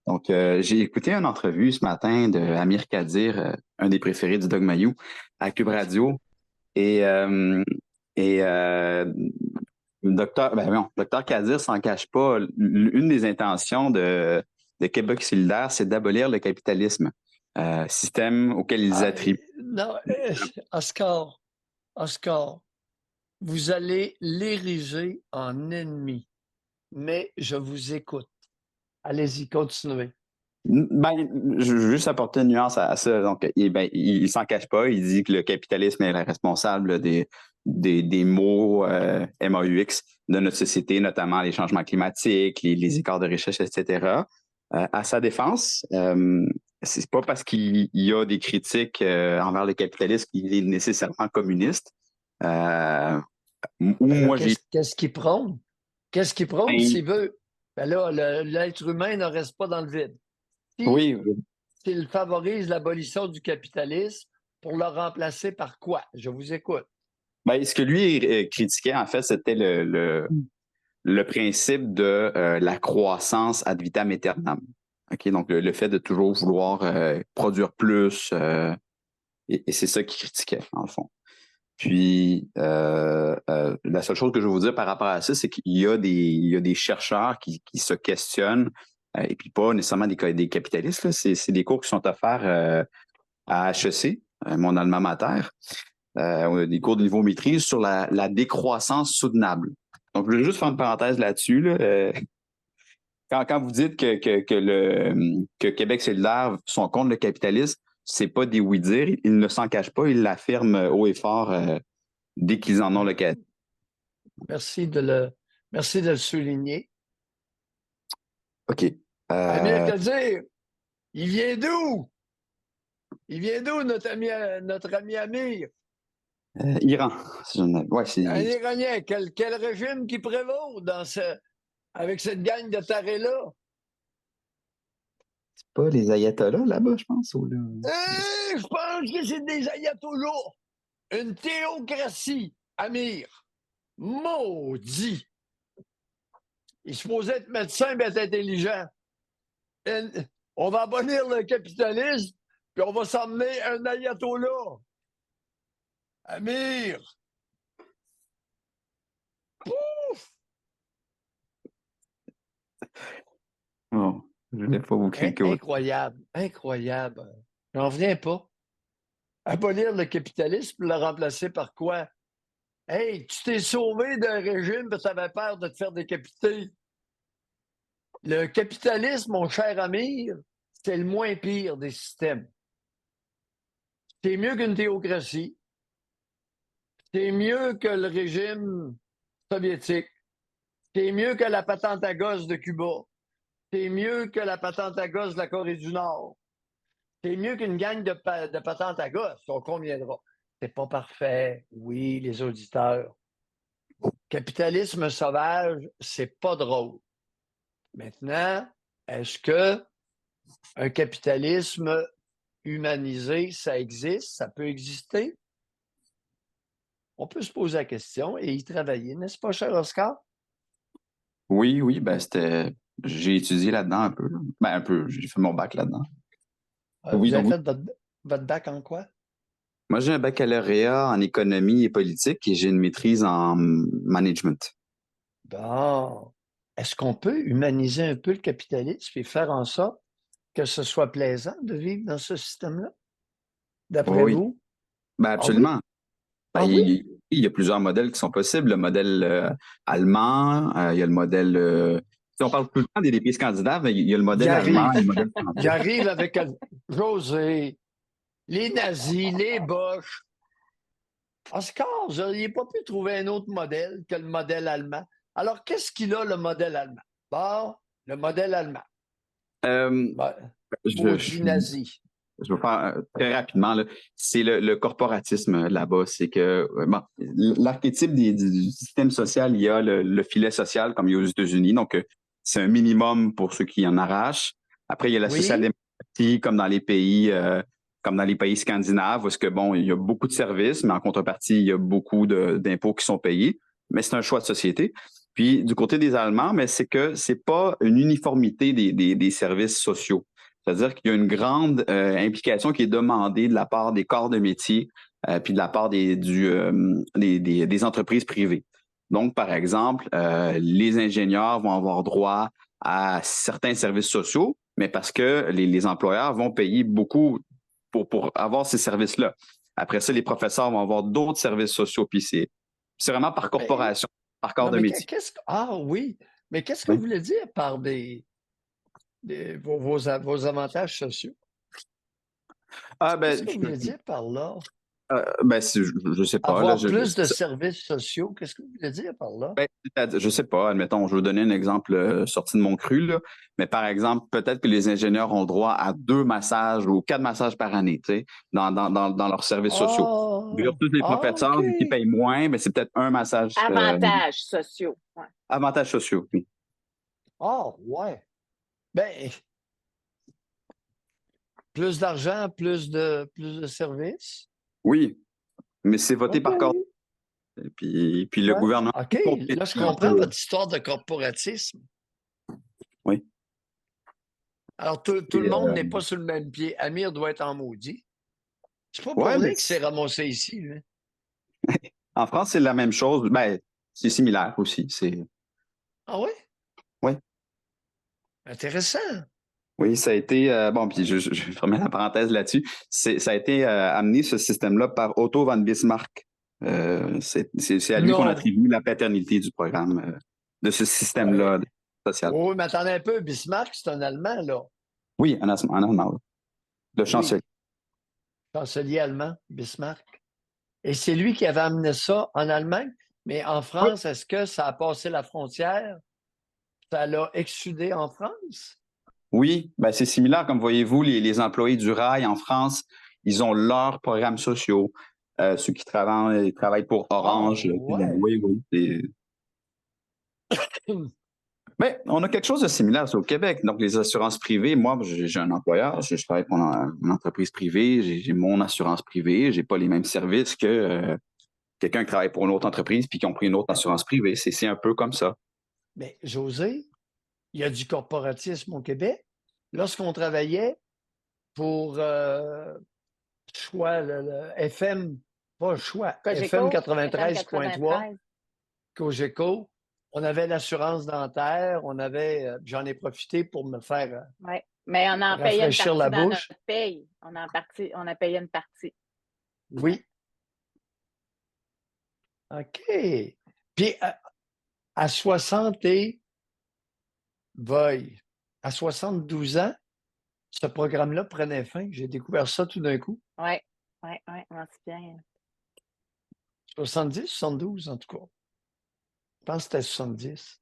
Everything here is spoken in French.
Donc, j'ai écouté une entrevue ce matin de Amir Kadir, un des préférés du Doug Mayou, à Cube Radio. Et, euh, et docteur Kadir s'en cache pas. Une des intentions de Québec solidaire, c'est d'abolir le capitalisme, système auquel ils attribuent. Non, Oscar, vous allez l'ériger en ennemi, mais je vous écoute. Allez-y, continuez. Je veux juste apporter une nuance à ça. Donc, il s'en cache pas. Il dit que le capitalisme est responsable des maux MAUX de notre société, notamment les changements climatiques, les écarts de richesse, etc. À sa défense, c'est pas parce qu'il y a des critiques envers le capitalisme qu'il est nécessairement communiste. Qu'est-ce qu'il prône? Qu'est-ce qu'il prône s'il veut? Ben là, l'être humain ne reste pas dans le vide. S'il favorise l'abolition du capitalisme pour le remplacer par quoi? Je vous écoute. Ce que lui critiquait, en fait, c'était le principe de la croissance ad vitam aeternam. Okay? Donc, le fait de toujours vouloir produire plus, et c'est ça qu'il critiquait, en le fond. Puis, la seule chose que je veux vous dire par rapport à ça, c'est qu'il y a des chercheurs qui se questionnent, et puis pas nécessairement des capitalistes, là. C'est des cours qui sont offerts à HEC, mon alma mater, des cours de niveau maîtrise sur la décroissance soutenable. Donc, je vais juste faire une parenthèse là-dessus. Là. Quand vous dites que Québec solidaire sont contre le capitalisme, c'est pas des oui-dire, ils ne s'en cachent pas, ils l'affirment haut et fort dès qu'ils en ont l'occasion. Merci de le souligner. OK. Amir Kadir, il vient d'où? Il vient d'où, notre ami Amir? Iran. Un Iranien. Quel régime qui prévaut avec cette gang de tarés-là? C'est pas les ayatollahs là-bas, je pense? Je pense que c'est des ayatollahs. Une théocratie, Amir. Maudit. Il se supposait être médecin et être intelligent. On va abolir le capitalisme, puis on va s'emmener un ayatollah. Amir! Pouf! Oh, je ne vais pas vous critiquer. Incroyable. J'en reviens pas. Abolir le capitalisme, le remplacer par quoi? Hey, tu t'es sauvé d'un régime parce que tu avais peur de te faire décapiter. Le capitalisme, mon cher Amir, c'est le moins pire des systèmes. C'est mieux qu'une théocratie. C'est mieux que le régime soviétique. C'est mieux que la patente à gosse de Cuba. C'est mieux que la patente à gosse de la Corée du Nord. C'est mieux qu'une gang de patentes à gosse, on conviendra. C'est pas parfait, oui, les auditeurs. Capitalisme sauvage, c'est pas drôle. Maintenant, est-ce que un capitalisme humanisé, ça existe? Ça peut exister? On peut se poser la question et y travailler, n'est-ce pas, cher Oscar? Oui, j'ai étudié là-dedans un peu. Un peu, j'ai fait mon bac là-dedans. Vous avez fait votre bac en quoi? Moi, j'ai un baccalauréat en économie et politique et j'ai une maîtrise en management. Bon. Est-ce qu'on peut humaniser un peu le capitalisme et faire en sorte que ce soit plaisant de vivre dans ce système-là? D'après vous? Absolument. Oui? Il y a plusieurs modèles qui sont possibles. Le modèle allemand, il y a le modèle... si on parle tout le temps des pays scandinaves, il y a le modèle allemand et le modèle français. J'arrive avec José, les nazis, les Boches. Oscar, vous n'auriez pas pu trouver un autre modèle que le modèle allemand. Alors, qu'est-ce qu'il a, le modèle allemand? Bon, le modèle allemand. Nazi. Je vais faire très rapidement. Là. C'est le corporatisme là-bas. C'est que l'archétype du système social, il y a le filet social comme il y a aux États-Unis. Donc, c'est un minimum pour ceux qui en arrachent. Après, il y a la social-démocratie comme dans les pays scandinaves, où est-ce que il y a beaucoup de services, mais en contrepartie, il y a beaucoup d'impôts qui sont payés. Mais c'est un choix de société. Puis du côté des Allemands, mais c'est que c'est pas une uniformité des services sociaux. C'est-à-dire qu'il y a une grande implication qui est demandée de la part des corps de métier puis de la part des entreprises privées. Donc, par exemple, les ingénieurs vont avoir droit à certains services sociaux, mais parce que les employeurs vont payer beaucoup pour avoir ces services-là. Après ça, les professeurs vont avoir d'autres services sociaux, puis c'est vraiment par corporation, par corps Non, de mais métier. ah oui, mais qu'est-ce que Oui. vous voulez dire par vos avantages sociaux? Ah ben, Qu'est-ce que vous voulez dire par là? je sais pas. Là, Avoir plus de services sociaux, qu'est-ce que vous voulez dire par là? je sais pas. Admettons, je vais vous donner un exemple sorti de mon cru, là. Mais par exemple, peut-être que les ingénieurs ont le droit à 2 massages ou 4 massages par année, tu sais, dans leurs services sociaux. Versus les professeurs, OK. vu qu'ils payent moins, mais c'est peut-être un massage. Avantages sociaux. Ouais. Avantages sociaux, oui. Ah, ouais. Ben, plus d'argent, plus de services. Oui, mais c'est voté par OK. corps. Puis le Ouais. gouvernement. OK, là, je comprends votre histoire de corporatisme. Oui. Alors, tout le monde n'est pas sur le même pied. Amir doit être en maudit. C'est pas pour Ouais, rien mais qu'il s'est ramassé ici, lui. en France, c'est la même chose. Ben, c'est similaire aussi. Ah oui? Oui. Intéressant. Oui, ça a été bon, puis je vais fermer la parenthèse là-dessus. Ça a été amené ce système-là par Otto von Bismarck. C'est à lui qu'on Non. attribue la paternité du programme de ce système-là social. Oui, mais attendez un peu. Bismarck, c'est un Allemand, là. Oui, en allemand, oui. Le chancelier. Chancelier allemand, Bismarck. Et c'est lui qui avait amené ça en Allemagne. Mais en Oui. France, est-ce que ça a passé la frontière? Ça l'a exsudé en France? Oui, ben c'est similaire. Comme voyez-vous, les employés du rail en France, ils ont leurs programmes sociaux. Ceux qui travaillent pour Orange. ouais. Oui, oui. Mais on a quelque chose de similaire au Québec. Donc, les assurances privées, moi, j'ai un employeur, je travaille pour une entreprise privée, j'ai mon assurance privée, j'ai pas les mêmes services que quelqu'un qui travaille pour une autre entreprise puis qui ont pris une autre assurance privée. C'est un peu comme ça. Mais José, il y a du corporatisme au Québec. Lorsqu'on travaillait pour Choix, le FM, pas Choix, FM 93.3, Cogeco, on avait l'assurance dentaire, on avait, j'en ai profité pour me faire Oui, mais on en payait une rafraîchir partie la dans bouche. notre paye. On a payé une partie. Oui. OK. Puis à 60 et à 72 ans, ce programme-là prenait fin. J'ai découvert ça tout d'un coup. Oui, oui, oui, on se bien. 70, 72 en tout cas. Je pense que c'était 70.